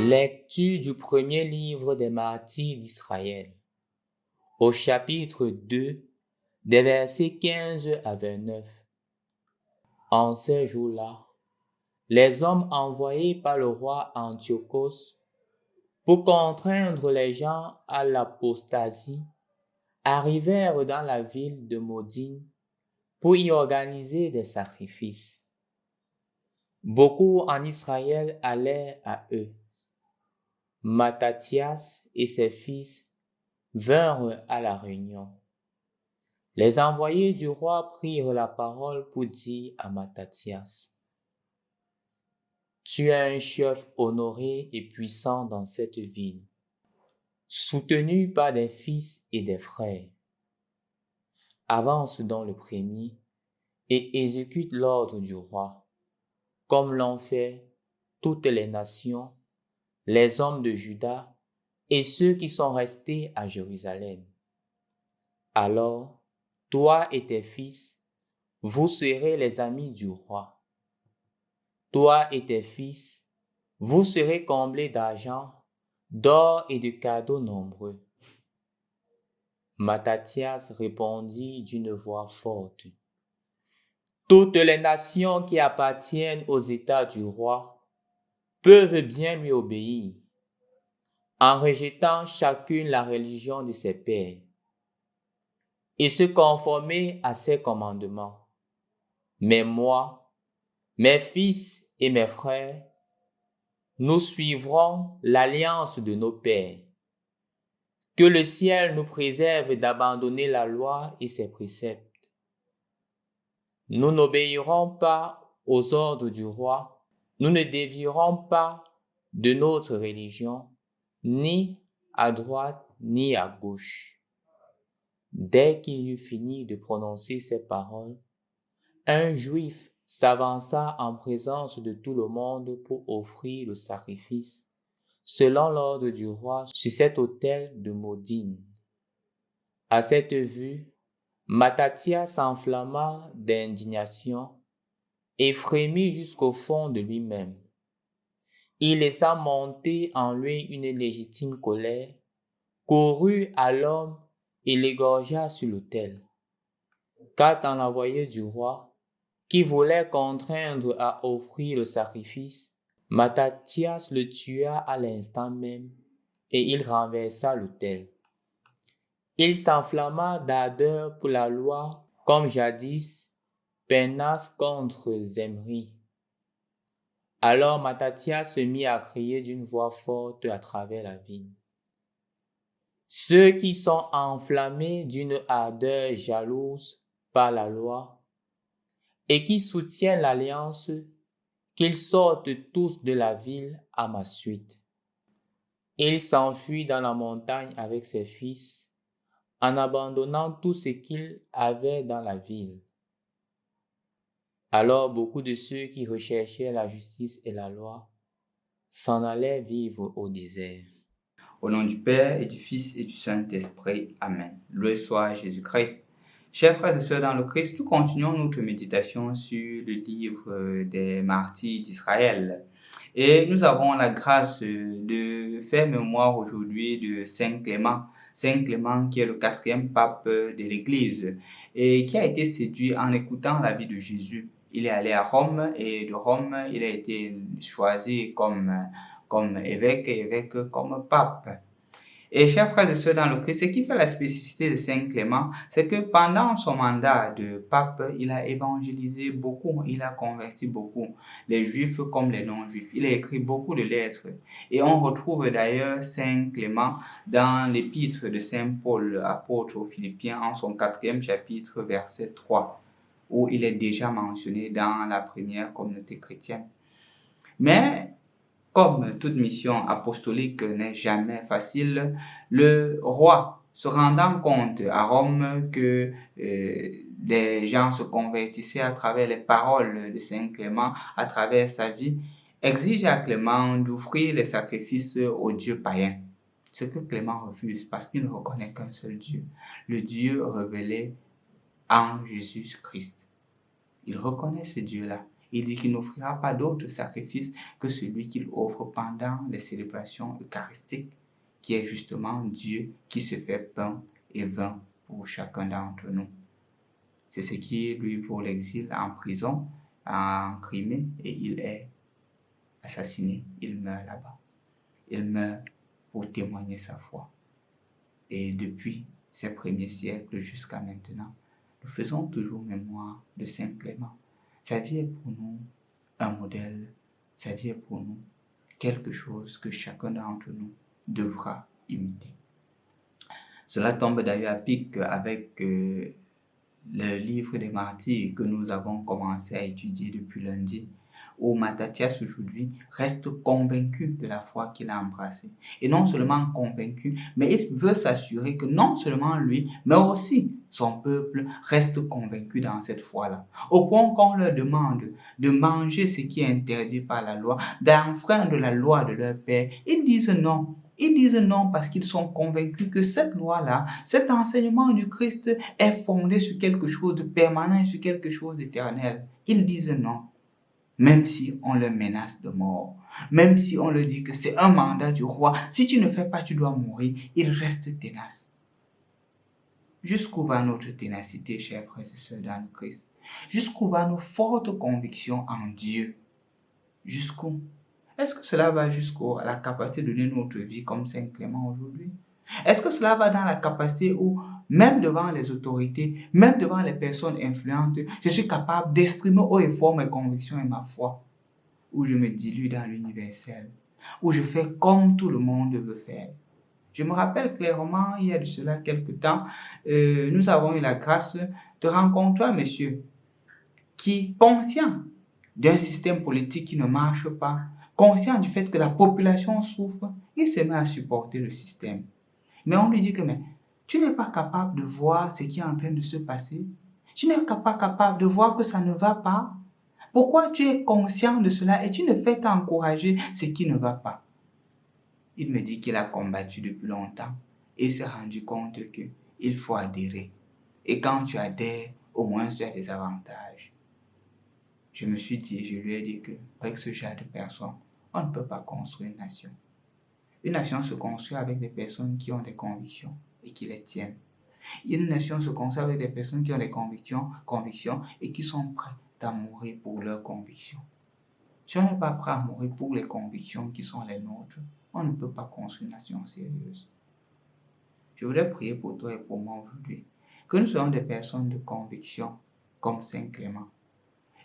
Lecture du premier livre des martyrs d'Israël, au chapitre 2, des versets 15 à 29. En ces jours-là, les hommes envoyés par le roi Antiochos pour contraindre les gens à l'apostasie arrivèrent dans la ville de Modine pour y organiser des sacrifices. Beaucoup en Israël allaient à eux. Mattathias et ses fils vinrent à la réunion. Les envoyés du roi prirent la parole pour dire à Mattathias: Tu es un chef honoré et puissant dans cette ville, soutenu par des fils et des frères. Avance donc le premier et exécute l'ordre du roi, comme l'ont fait toutes les nations, les hommes de Juda et ceux qui sont restés à Jérusalem. Alors, toi et tes fils, vous serez les amis du roi. Toi et tes fils, vous serez comblés d'argent, d'or et de cadeaux nombreux. Mattathias répondit d'une voix forte: Toutes les nations qui appartiennent aux États du roi peuvent bien lui obéir, en rejetant chacune la religion de ses pères, et se conformer à ses commandements. Mais moi, mes fils et mes frères, nous suivrons l'alliance de nos pères. Que le ciel nous préserve d'abandonner la loi et ses préceptes. Nous n'obéirons pas aux ordres du roi, nous ne dévierons pas de notre religion, ni à droite ni à gauche. Dès qu'il eut fini de prononcer ces paroles, un juif s'avança en présence de tout le monde pour offrir le sacrifice, selon l'ordre du roi, sur cet autel de Modine. À cette vue, Mattathias s'enflamma d'indignation et frémit jusqu'au fond de lui-même. Il laissa monter en lui une légitime colère, courut à l'homme et l'égorgea sur l'autel. Quant à l'envoyé du roi, qui voulait contraindre à offrir le sacrifice, Mattathias le tua à l'instant même, et il renversa l'autel. Il s'enflamma d'ardeur pour la loi, comme jadis Pénas contre Zimri. Alors Mattathias se mit à crier d'une voix forte à travers la ville: Ceux qui sont enflammés d'une ardeur jalouse par la loi et qui soutiennent l'alliance, qu'ils sortent tous de la ville à ma suite. Il s'enfuit dans la montagne avec ses fils, en abandonnant tout ce qu'il avait dans la ville. Alors beaucoup de ceux qui recherchaient la justice et la loi s'en allaient vivre au désert. Au nom du Père et du Fils et du Saint-Esprit. Amen. Loué soit Jésus-Christ. Chers frères et sœurs dans le Christ, nous continuons notre méditation sur le livre des martyrs d'Israël. Et nous avons la grâce de faire mémoire aujourd'hui de Saint Clément. Saint Clément qui est le 4e pape de l'Église et qui a été séduit en écoutant la vie de Jésus. Il est allé à Rome et de Rome, il a été choisi comme évêque et évêque comme pape. Et chers frères et sœurs dans le Christ, ce qui fait la spécificité de Saint Clément, c'est que pendant son mandat de pape, il a évangélisé beaucoup, il a converti beaucoup, les juifs comme les non-juifs. Il a écrit beaucoup de lettres. Et on retrouve d'ailleurs Saint Clément dans l'épître de Saint Paul, apôtre aux Philippiens, en son 4e chapitre, verset 3, où il est déjà mentionné dans la première communauté chrétienne. Mais comme toute mission apostolique n'est jamais facile, le roi, se rendant compte à Rome que les gens se convertissaient à travers les paroles de Saint Clément, à travers sa vie, exige à Clément d'offrir les sacrifices aux dieux païens. Ce que Clément refuse parce qu'il ne reconnaît qu'un seul Dieu, le Dieu révélé en Jésus-Christ. Il reconnaît ce Dieu-là. Il dit qu'il n'offrira pas d'autre sacrifice que celui qu'il offre pendant les célébrations eucharistiques, qui est justement Dieu qui se fait pain et vin pour chacun d'entre nous. C'est ce qui lui vaut l'exil en prison, en Crimée, et il est assassiné. Il meurt là-bas. Il meurt pour témoigner sa foi. Et depuis ces premiers siècles jusqu'à maintenant, nous faisons toujours mémoire de Saint Clément. Sa vie est pour nous un modèle. Sa vie est pour nous quelque chose que chacun d'entre nous devra imiter. Cela tombe d'ailleurs à pic avec le livre des martyrs que nous avons commencé à étudier depuis lundi, où Mattathias aujourd'hui reste convaincu de la foi qu'il a embrassée. Et non seulement convaincu, mais il veut s'assurer que non seulement lui, mais aussi son peuple reste convaincu dans cette foi-là. Au point qu'on leur demande de manger ce qui est interdit par la loi, d'enfreindre la loi de leur père, ils disent non. Ils disent non parce qu'ils sont convaincus que cette loi-là, cet enseignement du Christ est fondé sur quelque chose de permanent, sur quelque chose d'éternel. Ils disent non. Même si on leur menace de mort, même si on leur dit que c'est un mandat du roi, si tu ne fais pas, tu dois mourir, ils restent tenaces. Jusqu'où va notre ténacité, chers frères et sœurs dans le Christ? Jusqu'où va nos fortes convictions en Dieu? Jusqu'où? Est-ce que cela va jusqu'à la capacité de donner notre vie comme Saint Clément aujourd'hui? Est-ce que cela va dans la capacité où, même devant les autorités, même devant les personnes influentes, je suis capable d'exprimer haut et fort mes convictions et ma foi? Où je me dilue dans l'universel? Où je fais comme tout le monde veut faire? Je me rappelle clairement, il y a de cela quelque temps, nous avons eu la grâce de rencontrer un monsieur qui, conscient d'un système politique qui ne marche pas, conscient du fait que la population souffre, il se met à supporter le système. Mais on lui dit que mais, tu n'es pas capable de voir ce qui est en train de se passer. Tu n'es pas capable de voir que ça ne va pas. Pourquoi tu es conscient de cela et tu ne fais qu'encourager ce qui ne va pas? Il me dit qu'il a combattu depuis longtemps et s'est rendu compte qu'il faut adhérer. Et quand tu adhères, au moins tu as des avantages. Je me suis dit, je lui ai dit qu'avec ce genre de personnes, on ne peut pas construire une nation. Une nation se construit avec des personnes qui ont des convictions et qui les tiennent. Une nation se construit avec des personnes qui ont des convictions et qui sont prêtes à mourir pour leurs convictions. Si on n'est pas prêt à mourir pour les convictions qui sont les nôtres, on ne peut pas construire une nation sérieuse. Je voudrais prier pour toi et pour moi aujourd'hui, que nous soyons des personnes de conviction comme Saint Clément.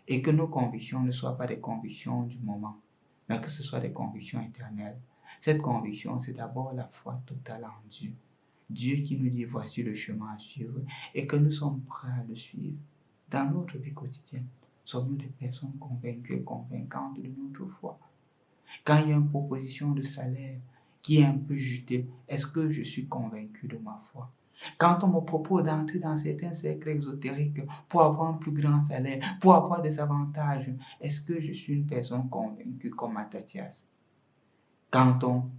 Et que nos convictions ne soient pas des convictions du moment, mais que ce soit des convictions éternelles. Cette conviction, c'est d'abord la foi totale en Dieu. Dieu qui nous dit voici le chemin à suivre et que nous sommes prêts à le suivre. Dans notre vie quotidienne, sommes-nous des personnes convaincues et convaincantes de notre foi? Quand il y a une proposition de salaire qui est un peu jutée, est-ce que je suis convaincu de ma foi? Quand on me propose d'entrer dans certains cercles exotériques pour avoir un plus grand salaire, pour avoir des avantages, est-ce que je suis une personne convaincue comme Mattathias? Quand on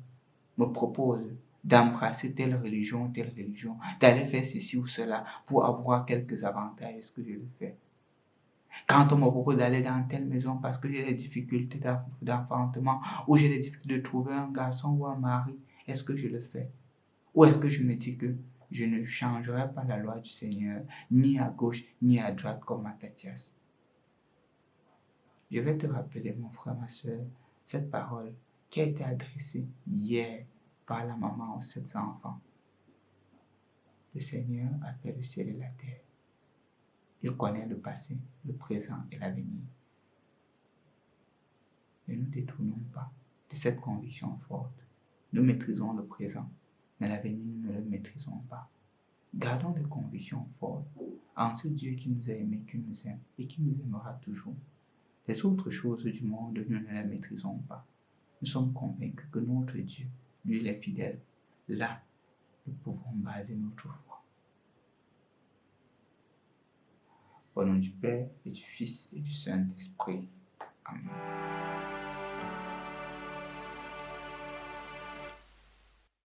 me propose d'embrasser telle religion, d'aller faire ceci ou cela pour avoir quelques avantages, est-ce que je le fais? Quand on me propose d'aller dans telle maison parce que j'ai des difficultés d'enfantement ou j'ai des difficultés de trouver un garçon ou un mari, est-ce que je le fais? Ou est-ce que je me dis que je ne changerai pas la loi du Seigneur, ni à gauche, ni à droite comme Mattathias? Je vais te rappeler, mon frère, ma soeur, cette parole qui a été adressée hier par la maman aux 7 enfants. Le Seigneur a fait le ciel et la terre. Il connaît le passé, le présent et l'avenir. Ne nous détournons pas de cette conviction forte. Nous maîtrisons le présent, mais l'avenir, nous ne le maîtrisons pas. Gardons des convictions fortes en ce Dieu qui nous a aimés, qui nous aime et qui nous aimera toujours. Les autres choses du monde, nous ne les maîtrisons pas. Nous sommes convaincus que notre Dieu, lui, il est fidèle. Là, nous pouvons baser notre foi. Au nom du Père et du Fils et du Saint-Esprit.